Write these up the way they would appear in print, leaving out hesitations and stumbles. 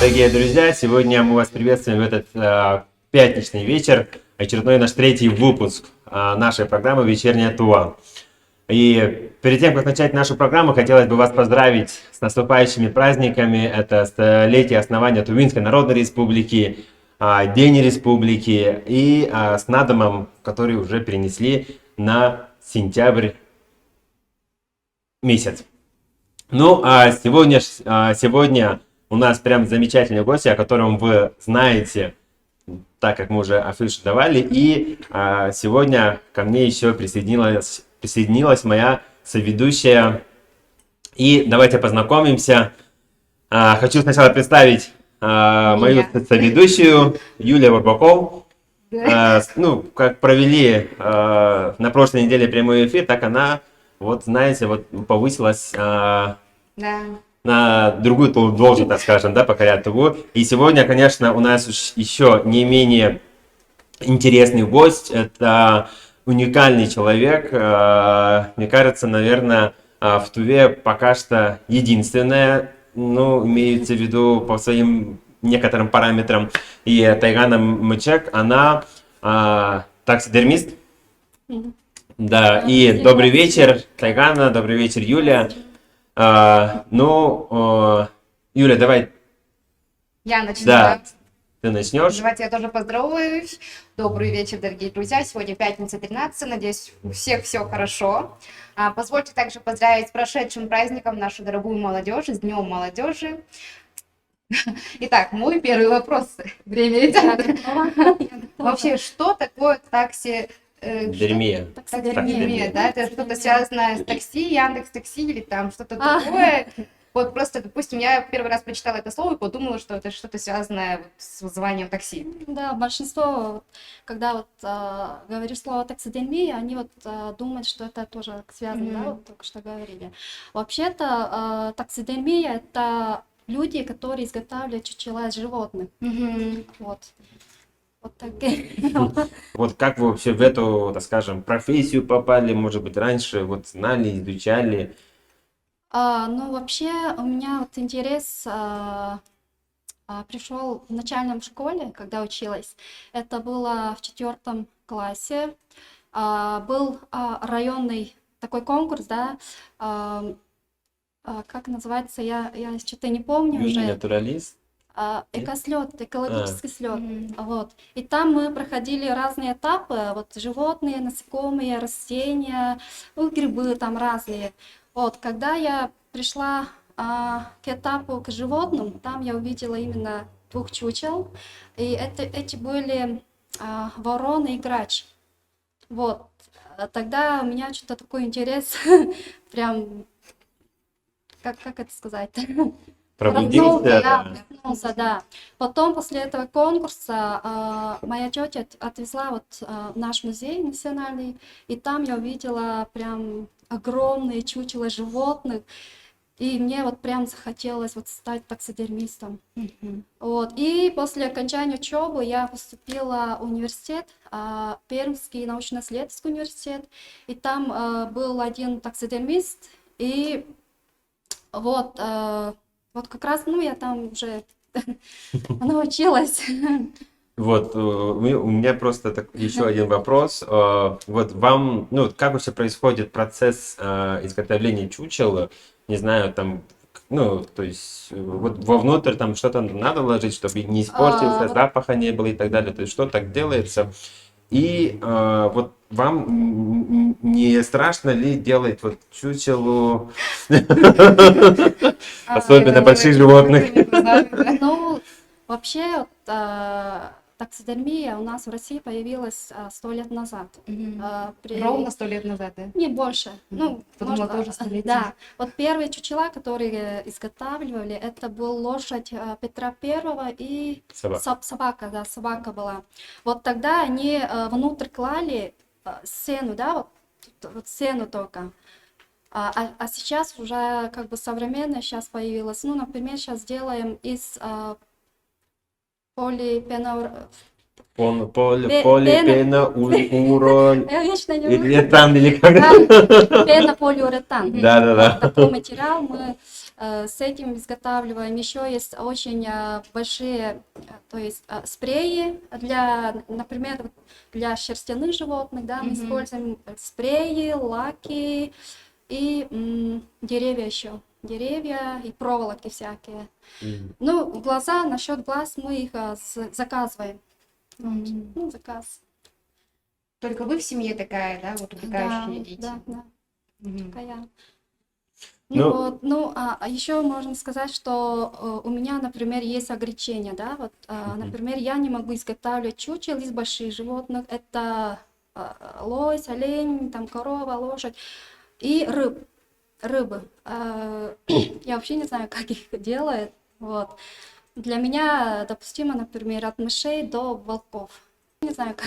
Дорогие друзья, сегодня мы вас приветствуем в этот пятничный вечер, очередной наш третий выпуск нашей программы «Вечерняя Тува». И перед тем, как начать нашу программу, хотелось бы вас поздравить с наступающими праздниками. Это столетие основания Тувинской Народной Республики, День Республики и с надомом, который уже перенесли на сентябрь месяц. Ну, а сегодня у нас прям замечательный гость, о котором вы знаете, так как мы уже афишу давали. И сегодня ко мне еще присоединилась моя соведущая. И давайте познакомимся. Хочу сначала представить мою соведущую Юлия Варбаков. Ну, как провели на прошлой неделе прямой эфир, так она, вот знаете, вот повысилась на другую должность, так скажем, да, покорять Туву. И сегодня, конечно, у нас еще не менее интересный гость. Это уникальный человек. Мне кажется, наверное, в Туве пока что единственная, ну, имеется в виду по своим некоторым параметрам. И Тайгана Мычек, она таксидермист. Да, и добрый вечер, Тайгана, добрый вечер, Юля. Юля, давай. Я начну. Да, ты начнешь. Давайте я тоже поздороваюсь. Добрый вечер, дорогие друзья. Сегодня пятница 13. Надеюсь, у всех все хорошо. Позвольте также поздравить с прошедшим праздником нашу дорогую молодежь, с Днем молодежи. Итак, мой первый вопрос. Время идет. Вообще, что такое Таксидермия. Таксидермия, да? Это что-то связанное с такси, Яндекс.Такси или там что-то такое. Вот просто, допустим, я первый раз прочитала это слово и подумала, что это что-то связанное вот с вызыванием такси. Да, большинство, когда говоришь слово таксидермия, они думают, что это тоже связано, да, вот только что говорили. Вообще-то таксидермия — это люди, которые изготавливают чучела из животных. Вот. Вот так. Вот как вы вообще в эту, так скажем, профессию попали, может быть, раньше вот знали, изучали? Ну, вообще, у меня вот интерес пришел в начальном школе, когда училась. Это было в 4 классе. Был районный такой конкурс, да, как называется, я что-то не помню Южный уже. натуралист? Экослет, экологический слет. Вот. И там мы проходили разные этапы, вот животные, насекомые, растения, ну, грибы там разные. Вот, когда я пришла к этапу к животным, там я увидела именно 2 чучел, и эти были ворона и грач. Вот, тогда у меня что-то такой интерес, прям, как это сказать? Пробудился, да. Потом, после этого конкурса, моя тетя отвезла вот в наш музей национальный, и там я увидела прям огромные чучела животных, и мне вот прям захотелось вот стать таксидермистом. Вот. И после окончания учебы я поступила в университет, Пермский научно-исследовательский университет, и там был один таксидермист, и вот как раз, ну, я там уже научилась. Вот, у меня просто еще один вопрос. Вот вам, ну, как вообще происходит процесс изготовления чучела? Не знаю, там, ну, то есть, вот вовнутрь там что-то надо ложить, чтобы не испортился, запаха не было и так далее. То есть, что так делается? И вот вам не страшно ли делать вот чучелу, особенно больших животных? Ну, вообще, таксидермия у нас в России появилась 100 лет назад. Ровно 100 лет назад, да? Не, больше. Ну, подумала, тоже столетие. Да. Вот первые чучела, которые изготавливали, это был лошадь Петра Первого и собака, да, собака была. Вот тогда они внутрь клали сену, да, вот сену только. А сейчас уже как бы современное сейчас появилось. Ну, например, сейчас делаем из полипеноуретан или как? Пенополиуретан. Да. Такой материал мы с этим изготавливаем. Еще есть очень большие, то есть спреи для, например, вот для шерстяных животных, да, мы используем спреи, лаки и деревья еще. Деревья и проволоки всякие. Ну, глаза, насчет глаз мы их заказываем. Ну, заказ. Только вы в семье такая, да, вот увлекающие дети? Да, Мгм. такая. Ну- Ну, вот, ну, а еще можно сказать, что у меня, например, есть ограничения, да, вот, например, я не могу изготавливать чучел из больших животных, это лось, олень, там, корова, лошадь и рыбы. Я вообще не знаю, как их делают, вот. Для меня допустимо, например, от мышей до волков. Не знаю, как.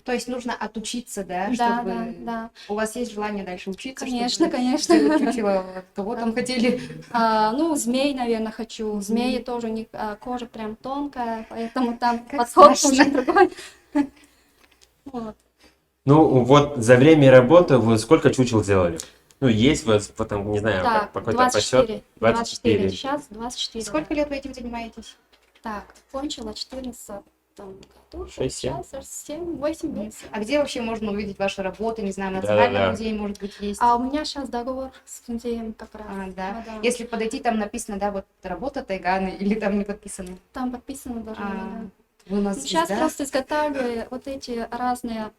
То есть нужно отучиться, да, Да, чтобы... да. У вас есть желание дальше учиться? Конечно, чтобы конечно. сделать чучело? Вот кого там хотели? Ну, змей, наверное, хочу. Змеи тоже, у них кожа прям тонкая, поэтому там Как подход страшно. уже другой. Вот. Ну, вот за время работы вы сколько чучел сделали? Ну, есть вот, там, не знаю, Так, какой-то 24. подсчет? 24. Сейчас 24. Сколько лет вы этим занимаетесь? Так, кончила 14 году. 6-7. Сейчас 7-8 лет. А где вообще можно увидеть ваши работы? Не знаю, в Да-да-да. Национальном музее, может быть, есть? А у меня сейчас договор с музеем как раз. Да. Ну да. Если подойти, там написано, да, вот работа Тайганы, или там не подписано? Там подписано даже. А, Вы у нас Сейчас звезда? просто изготавливаю вот эти разные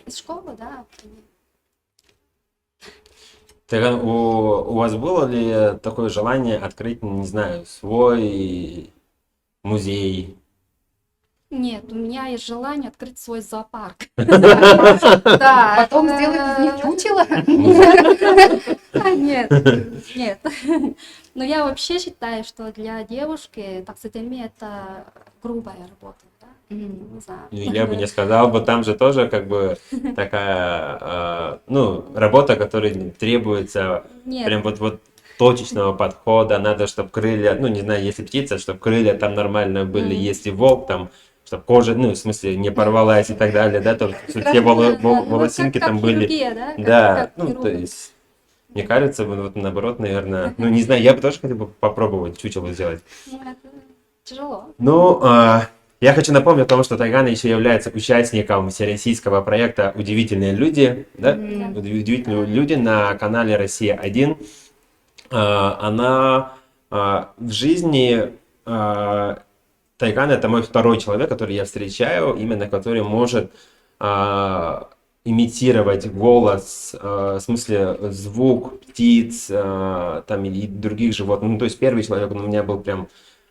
из школы, да. Так, у вас было ли такое желание открыть, не знаю, свой музей? Нет, у меня есть желание открыть свой зоопарк. Да, потом сделать из них чучело? Нет, нет. Но я вообще считаю, что для девушки таксидермия это грубая работа. Да? Не знаю. Я бы не сказал, бы там же тоже как бы такая, ну, работа, которая требуется Нет, прям вот точечного подхода. Надо, чтобы крылья, ну, не знаю, если птица, чтобы крылья там нормально были, если волк там, чтобы кожа, ну, в смысле, не порвалась и так далее, да, только чтобы все волосинки как там были. хирургия, да? Да, Как ну, хирург. то есть, мне кажется, вот наоборот, наверное, ну, не знаю, я бы тоже хотел бы попробовать чучело сделать. Ну, это тяжело. Ну, я хочу напомнить о том, что Тайгана еще является участником всероссийского проекта «Удивительные люди», да? «Удивительные люди» на канале «Россия-1». Она в жизни... Тайган — это мой второй человек, который я встречаю, именно который может имитировать голос, в смысле звук птиц там, и других животных. Ну, то есть первый человек, он у меня был прям,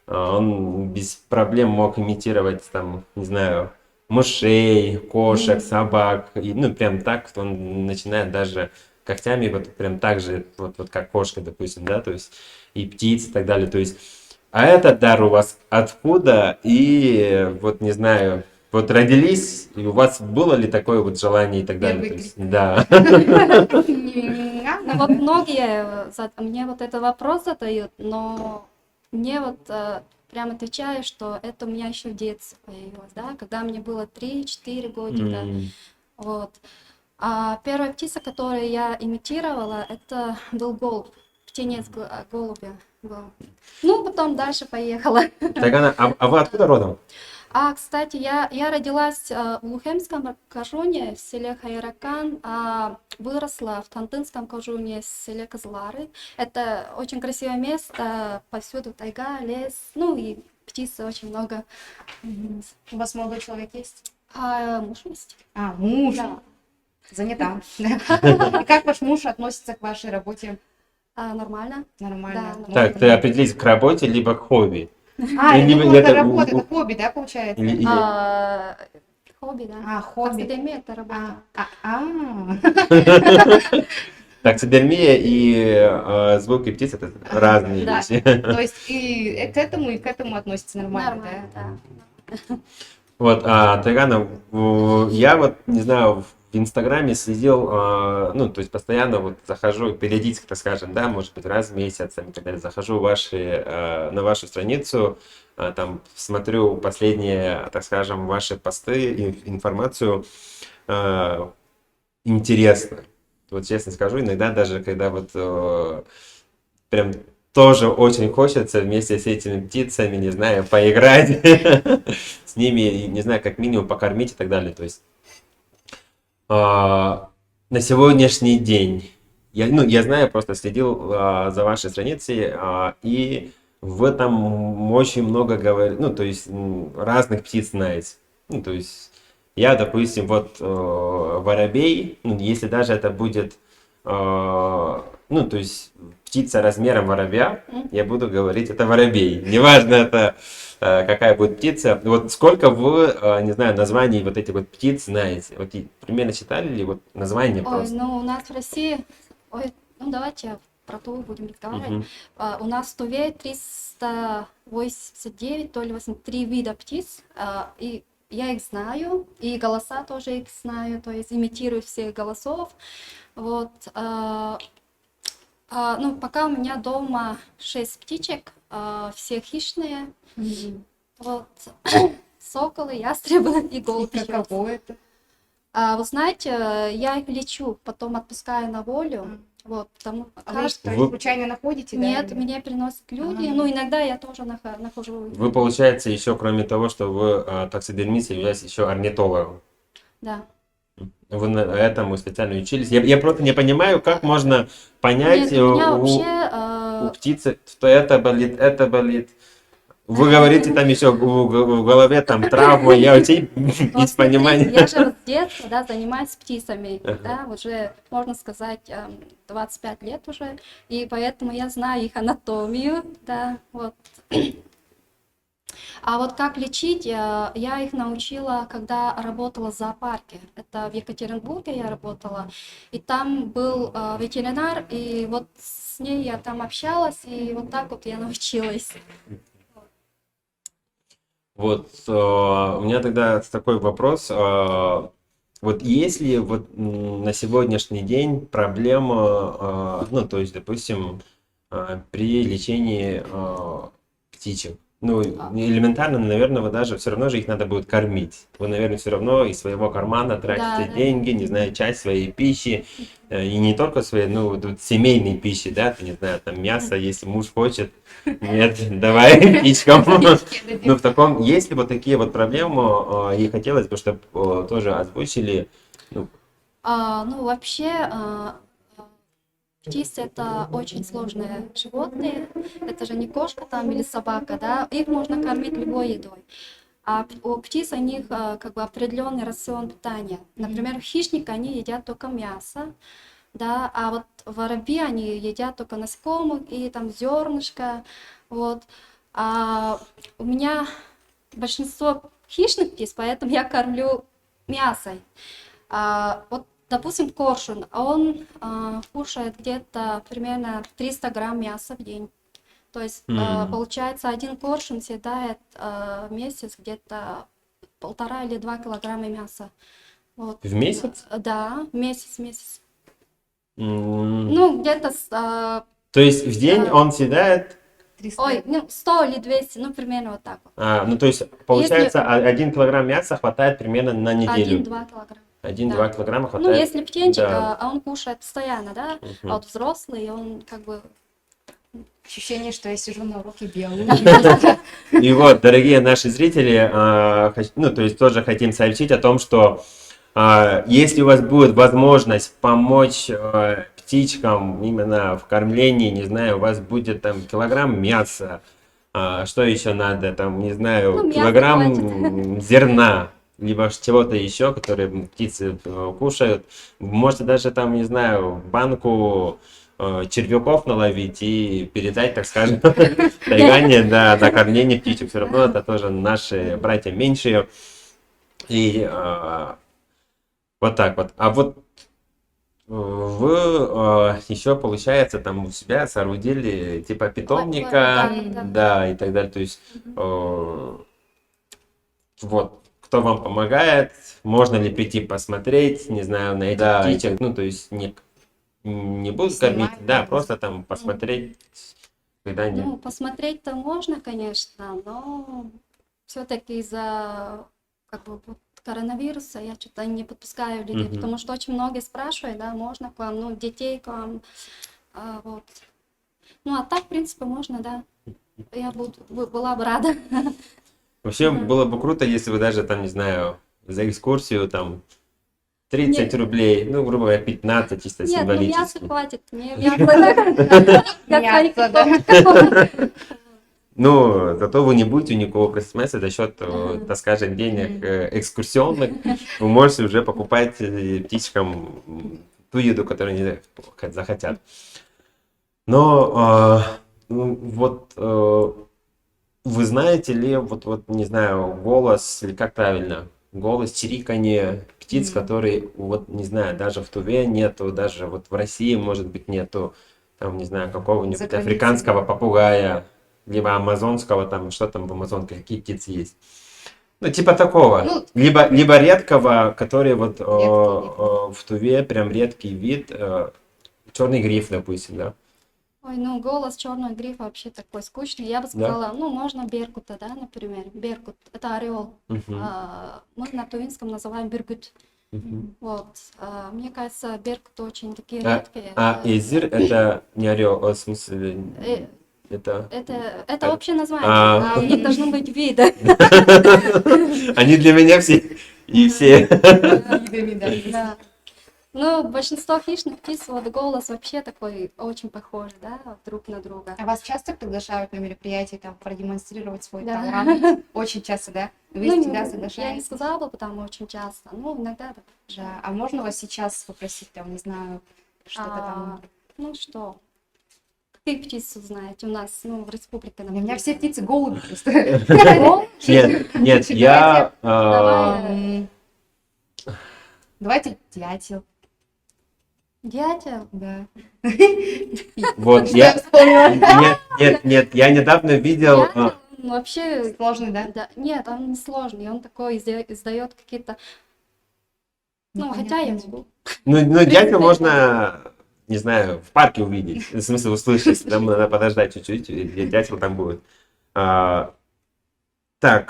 он без проблем мог имитировать, там, не знаю, мышей, кошек, собак. И, ну, прям так он начинает даже когтями, вот прям так же, вот как кошка, допустим, да, то есть и птиц и так далее. То есть, а этот дар у вас откуда? И вот не знаю, вот родились, и у вас было ли такое вот желание и так далее? То есть, да. Ну вот многие мне вот этот вопрос задают, но мне вот прям отвечаю, что это у меня еще в детстве появилось, да, когда мне было 3-4 годика. Вот. А первая птица, которую я имитировала, это был голубь, птенец голубя был. Ну, потом дальше поехала. Тайгана, а вы откуда родом? Кстати, я родилась в Лухемском кожуне, в селе Хайракан, а выросла в Тантынском кожуне, в селе Козлары. Это очень красивое место, повсюду тайга, лес, ну и птиц очень много. У вас молодой человек есть? Муж есть. Муж. Да. Занята. И как ваш муж относится к вашей работе? Нормально. Нормально. Да. Так, ты определись к работе либо к хобби? Я Или думала, это это работа, это хобби, да, получается? Или- Хобби, да. Хобби. Таксидермия это работа. Таксидермия и звуки птиц — это разные Да. вещи. То есть и к этому относится нормально, Нормально, да. Вот, Тайгана, я вот, не знаю, в Инстаграме следил, ну, то есть постоянно вот захожу, периодически, так скажем, да, может быть, раз в месяц, и так далее, захожу на вашу страницу, там, смотрю последние, так скажем, ваши посты, информацию, интересно. Вот честно скажу, иногда даже, когда вот прям тоже очень хочется вместе с этими птицами, не знаю, поиграть с ними, и, не знаю, как минимум покормить и так далее. То есть на сегодняшний день, я знаю, просто следил за вашей страницей, и вы там очень много говорите, ну, то есть разных птиц знаете. Ну, то есть я, допустим, вот воробей, ну, если даже это будет, ну, то есть птица размером воробья, я буду говорить, это воробей. Неважно, это какая будет птица. Вот сколько вы, не знаю, названий вот этих вот птиц знаете? Вот примерно читали ли вот название Ой, просто? ну у нас в России, ой, ну давайте про Туву будем разговаривать. Мгм. У нас в Туве 389, то ли 83 вида птиц, и я их знаю, и голоса тоже их знаю, то есть имитирую всех голосов. Вот, ну, пока у меня дома 6 птичек, все хищные, вот, соколы, ястребы и голуби. Каково это? Вы знаете, я их лечу, потом отпускаю на волю. Вот, потому А вы что, Вы- случайно находите, да? Нет, или- меня приносят люди. Ага. Ну, иногда я тоже нахожу. Вы, получается, еще кроме того, что вы таксидермист, являетесь еще орнитологом. Да. Вы на этому специально учились. Я просто не понимаю, как можно понять Нет, у меня у вообще... птицы, что это болит, это болит. Вы говорите, там еще в голове там травма, я вообще вот без смотрите, понимания. я же с детства, да, занимаюсь птицами, Ага. да, уже, можно сказать, 25 лет уже, и поэтому я знаю их анатомию, да, вот. А вот как лечить, я их научила, когда работала в зоопарке. Это в Екатеринбурге я работала. И там был ветеринар, и вот с ней я там общалась, и вот так вот я научилась. Вот у меня тогда такой вопрос. Вот есть ли вот на сегодняшний день проблема, ну, то есть, допустим, при лечении птичек? Ну, элементарно, наверное, вы даже все равно же их надо будет кормить. Вы, наверное, все равно из своего кармана тратите Да. деньги, не знаю, часть своей пищи, и не только своей, ну, вот семейной пищи, да, не знаю, там мясо, если муж хочет, нет, давай птичкам. Ну, в таком, есть ли вот такие вот проблемы, и хотелось бы, чтобы тоже озвучили, ну, Ну, вообще, птицы это очень сложные животные. Это же не кошка там или собака, да. Их можно кормить любой едой. А у птиц у них как бы определенный рацион питания. Например, хищник они едят только мясо, да, а вот воробьи они едят только насекомых и там зернышко, вот. А у меня большинство хищных птиц, поэтому я кормлю мясом. Вот, допустим, коршун, он кушает где-то примерно 300 грамм мяса в день. То есть, получается, один коршун съедает в месяц где-то 1,5 или 2 килограмма мяса. Вот. в месяц? Да, месяц. М, Ну, где-то, То есть в день он съедает, 300. ой, ну, 100 или 200, ну, примерно вот так вот. ну, то есть получается 1 килограмм мяса хватает примерно на неделю. 1-2 килограмма. 1-2 килограмма Ну, хватает. если птенчик, Да. он кушает постоянно, да, а вот взрослый, он как бы... Ощущение, что я сижу на уроке биологии. И вот, дорогие наши зрители, ну, то есть тоже хотим сообщить о том, что если у вас будет возможность помочь птичкам именно в кормлении, не знаю, у вас будет там килограмм мяса, что еще надо, там, не знаю, Ну, мяса килограмм зерна, либо чего-то еще, которые птицы кушают. Можете даже там, не знаю, банку червяков наловить и передать, так скажем, Тайгане, да, на кормление птичек. Все равно это тоже наши братья меньшие. И вот так вот. А вот вы еще, получается, там у себя соорудили типа питомника, да, и так далее. То есть вот, кто вам помогает, можно ли прийти посмотреть, не знаю, на этих птичек, ну, то есть не будут кормить, Снимать, да, да, просто там посмотреть, когда нет. Ну, посмотреть-то можно, конечно, но все-таки из-за как бы, вот коронавируса я что-то не подпускаю людей, Мгм. потому что очень многие спрашивают, да, можно к вам, ну, детей к вам, вот. Ну, а так, в принципе, можно, да. Я была бы рада. Вообще было бы круто, если бы даже там, не знаю, за экскурсию там 30 Нет. рублей, ну, грубо говоря, 15 чисто Нет, ну мясо символически. хватит. Мне мясо как Мясо, да. пончиков. Ну, зато вы не будете у никого просить мясо за счет, так скажем, денег экскурсионных. Вы можете уже покупать птичкам ту еду, которую они захотят. Но ну, вот вы знаете ли, вот не знаю, голос, или как правильно, голос, чириканье птиц, которые, вот не знаю, даже в Туве нету, даже вот в России, может быть, нету, там, не знаю, За какого-нибудь границей, африканского да. попугая, либо амазонского, там, что там в Амазонке, какие птицы есть. Ну, типа такого. Ну, Либо редкого, который вот редкий вид. в Туве прям редкий вид, черный гриф, допустим, да. Ой, ну голос черного грифа вообще такой скучный. Я бы Да? сказала, ну можно беркута, да, например. Беркут, это орел. Мгм. Мы на тувинском называем биргут. Мгм. Вот. Мне кажется, беркут очень такие А, редкие. эзир это не орел, в смысле, Э, это... Это общее название. А. У них должны быть виды. Они для меня все и все. Видами, да. Да. Ну, большинство хищных птиц, вот голос вообще такой очень похожий, да, вот друг на друга. А вас часто приглашают на мероприятия там продемонстрировать свой Да. талант? Очень часто, да? Вы Ну, всегда я не соглашаетесь? сказала бы, потому очень часто. Ну, иногда да. Да. А можно вас сейчас попросить, там, не знаю, что-то там? Ну что, какие птицы знаете у нас, ну, в республике, У меня например? все птицы голуби просто. Нет, я... Давай. М, Давайте дятел. Дятел? Да. Вот, Что я... я вспомнила? Нет, я недавно видел... Дятел, он вообще... Сложный, да? Да, нет, он не сложный, он такой издает какие-то... Ну, хотя я Непонятно. могу. Ну, дятел можно, не знаю, в парке увидеть. В смысле, услышать. Нам надо подождать чуть-чуть, и дятел там будет. Так,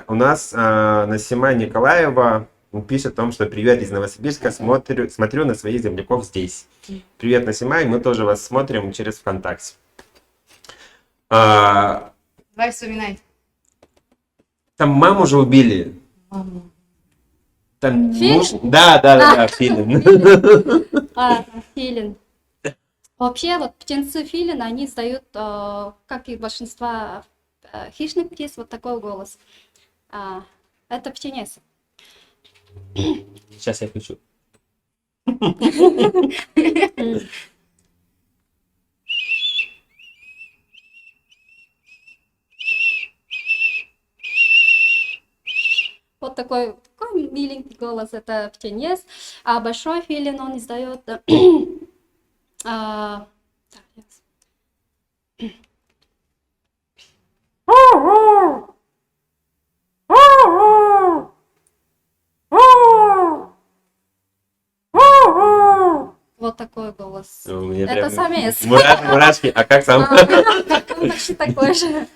у нас Насима Николаева пишет о том, что привет из Новосибирска, смотрю на своих земляков здесь. Привет, Насима, и мы тоже вас смотрим через ВКонтакте. А, Давай вспоминай. Там маму же убили. Маму. Там Филин? муж... Да, Филин. Филин. Вообще, вот птенцы филина, они издают, как и большинство хищных птиц, вот такой голос. Это птенец. Сейчас я включу. Вот такой миленький голос, это птенец. А большой филин, он издает... так, вот такой голос. У меня Это прям самец. мурашки. А как сам? Он почти такой же.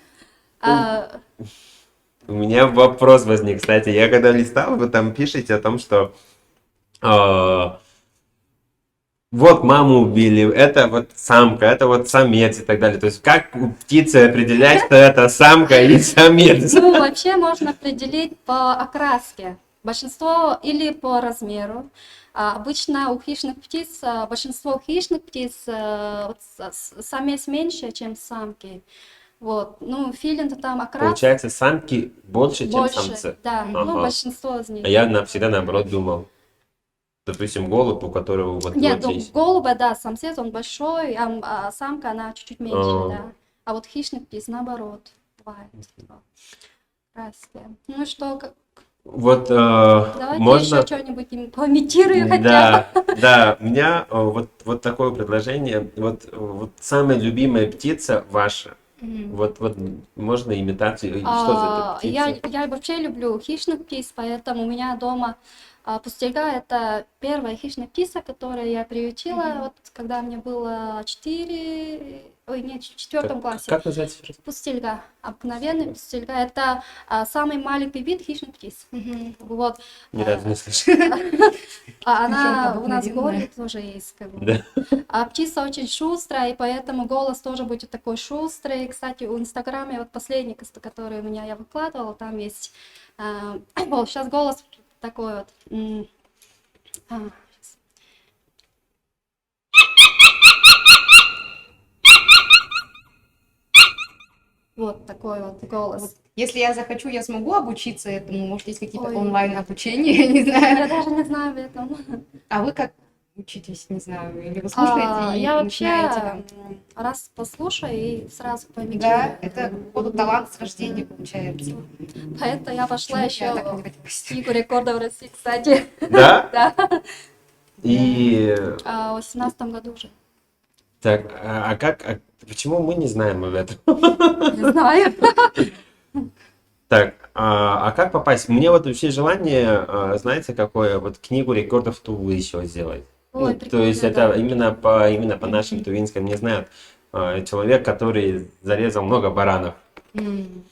У меня вопрос возник, кстати. Я когда листал, вы там пишете о том, что вот маму убили, это вот самка, это вот самец и так далее. То есть как у птицы определять, что это самка или самец? Ну, вообще можно определить по окраске. Большинство или по размеру. Обычно у хищных птиц, большинство хищных птиц самец меньше, чем самки. Вот. Ну, филин-то там окрас Получается, самки больше, чем больше. самцы. Да, ну, Ага. большинство из них. А я всегда наоборот думал. Допустим, голубь, у которого вот Нет, ну, есть. голубя, да, самец, он большой, а самка, она чуть-чуть меньше, А. да. А вот хищных птиц, наоборот, бывает. Краски. Ну что, Вот давайте можно... еще что-нибудь им поимитирую хотя бы. Да, у меня вот такое предложение. Вот самая любимая птица ваша. Вот можно имитацию. Что за это птица? Я вообще люблю хищных птиц, поэтому у меня дома Пустельга — это первая хищная птица, которую я приютила, вот когда мне было 4, ой, нет, в 4 классе. Как называется? Пустельга, обыкновенная пустельга, это самый маленький вид хищных птиц. Вот. Ни разу не слышал. Она Причём у нас в обыкновенная. городе тоже есть, как бы. Да. А птица очень шустрая, и поэтому голос тоже будет такой шустрый. Кстати, в Инстаграме вот последний, который у меня я выкладывала, там есть. Вот сейчас голос такой вот. Щас. Вот такой вот голос. Если я захочу, я смогу обучиться этому? Может, есть какие-то Ой. онлайн-обучения, я не Я знаю. даже не знаю об этом. А вы как учитесь, не знаю, или вы слушаете и Я начинаете вообще там? раз послушаю и сразу пойму. Да, это походу талант с рождения получается. Поэтому я пошла Почему я так не еще родилась? в Книгу рекордов России, кстати. Да? Да. И В 18 году уже. так, почему мы не знаем об этом? Не знаю. Так, а как попасть? Мне вот вообще желание, знаете, какое, вот книгу рекордов Тувы еще сделать. Ой, Ну, то прикольно, есть да. это именно по нашим тувинским, не знаю, человек, который зарезал много баранов. М.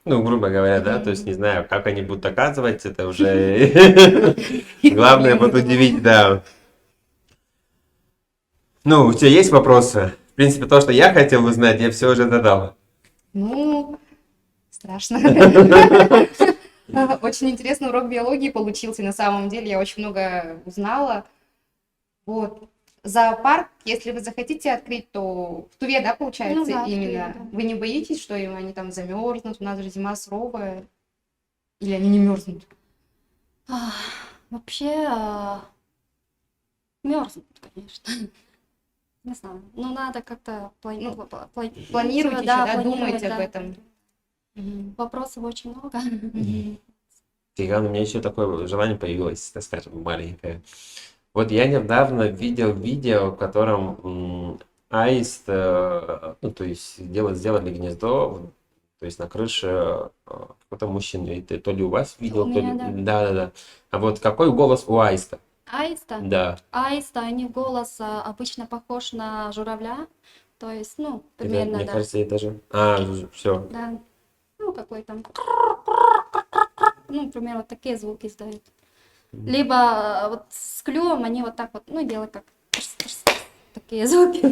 Ну, грубо говоря, да, то есть не знаю, как они будут доказывать, это уже главное вот удивить, да. Ну, у тебя есть вопросы? В принципе, то, что я хотел узнать, я все уже задал. Ну, страшно. Очень интересный урок биологии получился. На самом деле я очень много узнала. Вот. Зоопарк, если вы захотите открыть, то в Туве, да, получается, Ну да, в Туве, именно. да. Вы не боитесь, что они там замерзнут? У нас же зима суровая. Или они не мерзнут? Вообще мерзнут, конечно. Не знаю. Ну, надо как-то Планируйте да, еще, да, планировать, думайте об да. этом. Мгм. Вопросов очень много. Мгм. Фига, у меня еще такое желание появилось, так скажем, маленькое. Вот я недавно видел видео, в котором аист, ну, то есть сделали гнездо, то есть на крыше какого-то мужчины. Это то ли у вас видел, У то ли... меня, да. Да. А вот какой голос у аиста? Аиста. Да. Аиста, у них голос обычно похож на журавля. То есть, ну, Это, примерно, мне да. кажется, это же... все. Да. Ну, какой там. Ну, например, вот такие звуки издают. Либо вот с клювом они вот так вот, ну, делают как такие звуки.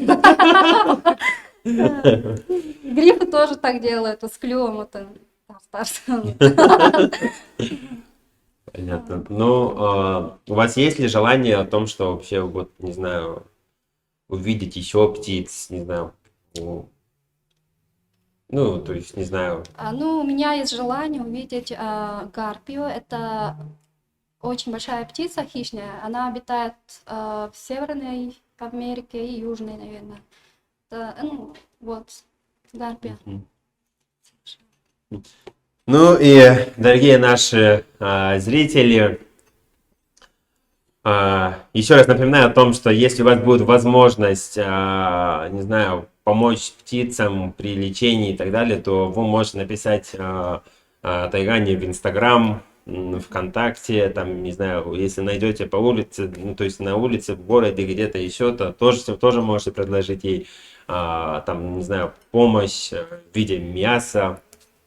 Грифы тоже так делают, вот с клювом это старше. Понятно. Ну, у вас есть ли желание о том, что вообще, вот, не знаю, увидеть еще птиц, не знаю, ну, то есть, не знаю, Ну, у меня есть желание увидеть гарпию. Это очень большая птица хищная. Она обитает в Северной Америке и Южной, наверное. Ну, вот, гарпия. Ну и, дорогие наши зрители, еще раз напоминаю о том, что если у вас будет возможность, не знаю, помочь птицам при лечении и так далее, то вы можете написать Тайгане в Инстаграм, ВКонтакте, там, не знаю, если найдете по улице, ну, то есть на улице, в городе, где-то еще, то тоже можете предложить ей, там, не знаю, помощь в виде мяса.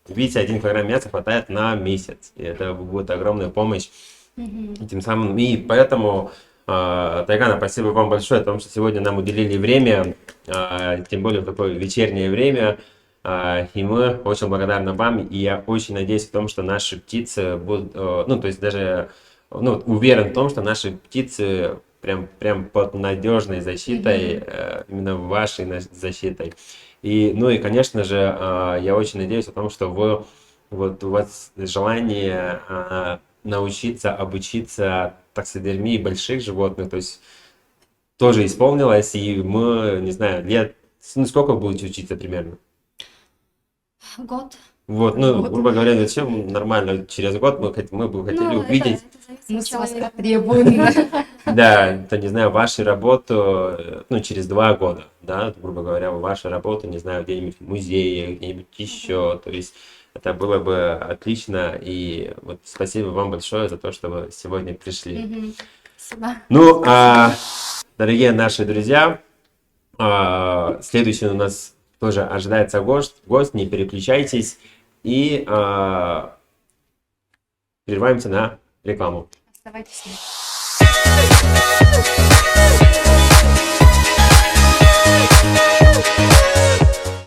Видите, 1 килограмм мяса хватает на месяц, и это будет огромная помощь. Тем самым, и поэтому, Тайгана, спасибо вам большое о том, что сегодня нам уделили время, тем более в такое вечернее время. И мы очень благодарны вам, и я очень надеюсь в том, что наши птицы будут, ну, то есть даже, ну, уверен в том, что наши птицы прям под надежной защитой, именно вашей защитой. И, ну и, конечно же, я очень надеюсь о том, что вот у вас желание научиться, обучиться таксидермии больших животных, то есть тоже исполнилось, и мы, не знаю, лет, ну, сколько будете учиться примерно? Год. Вот, ну, грубо говоря, зачем нормально, через год мы бы хотели Ну, увидеть, это зависит Мы от с вас человека. потребуем. да, это, не знаю, вашу работу, ну, через 2 года, да, грубо говоря, вашу работу, не знаю, где-нибудь в музее, где-нибудь еще, то есть это было бы отлично. И вот спасибо вам большое за то, что вы сегодня пришли. Мгм. Спасибо. Ну, дорогие наши друзья, следующий у нас тоже ожидается гость, не переключайтесь. И прерываемся на рекламу. Оставайтесь с нами.